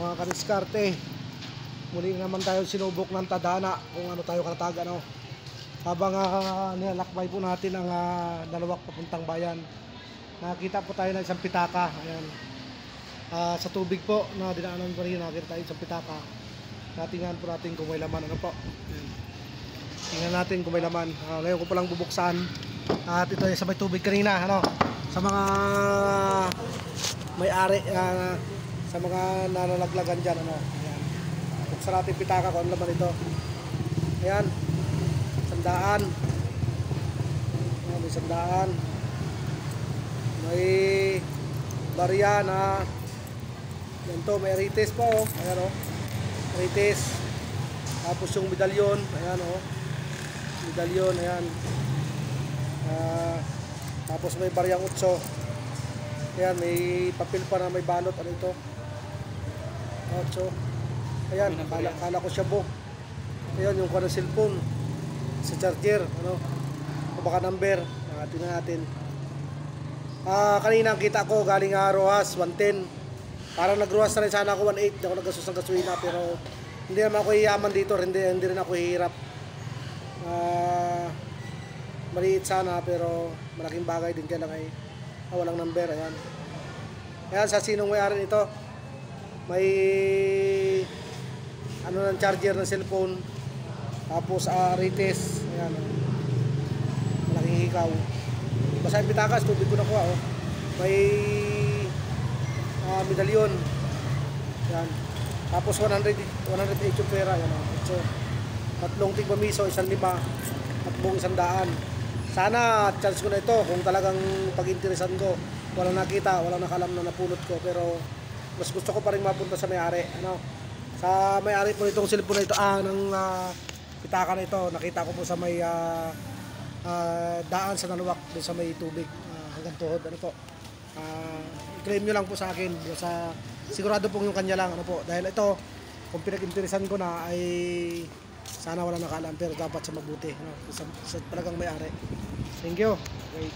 mga kadiskarte. Muli naman tayo sinubok ng tadhana kung ano tayo kalatag, ano. Habang nilalakbay po natin ang Nalawak papuntang bayan, nakita po tayo ng isang pitaka. Ayan. Sa tubig po na dinaanan po rin, nakita tayo isang pitaka. Tingnan po natin kung may laman, ano po. Ayan. Tingnan natin kung may laman. Ngayon ko palang bubuksan. At ito ay sa may tubig kanina, ano. Sa mga may-ari, sa mga nalalaglagan dyan, ano. Ayan. Buksan natin pitaka kung ano laman ito. Ayan. Sandaan. Ayan, may sandaan. May barya na yan to, may arites po, oh. Ayan, oh. Arites. Tapos yung medalyon, ayan, oh. Medalyon, ayan. Tapos may baryang utso. Ayan, may papel pa na may balot. Ano ito? Utso. Ayan, kala ko siya book. Ayan, yung kanang cellphone sa charger, ano, o baka number. Tingnan natin. Kanina kita ko galing Rojas 110. Parang nagruwas na rin sana ako 1.8. Hindi ako naggasos ng gasolina, pero hindi naman ako yaman dito, hindi rin ako hirap. Maliit sana pero malaking bagay din, kaya lang ay walang number. Ayan. Ayan, sa sinong may-ari nito, may ano ng charger ng cellphone, tapos arites. Ayan, malaking hikaw. Basta yung pitakas, tubig ko nakuha, oh. May medalyon. Ayan. Tapos 108 yung pera. Ayan, oh. So, tatlong tigpamiso, 1,500 at buong 100. Sana chance ko na ito kung talagang pag-interesan ko. Walang nakita, walang nakalam na napulot ko, pero mas gusto ko pa rin mapunta sa may-ari, ano. Sa may-ari po itong cellphone na ito, ng pitaka na ito, nakita ko po sa may daan sa Nalawak, doon sa may tubig, hanggang tuhod, ano po. I-claim nyo lang po sa akin, sigurado pong yung kanya lang, ano po, dahil ito kung pinag-interesan ko na ay sana wala nakalam, pero dapat sa mabuti, ano, sa talagang may-ari. Thank you. Okay.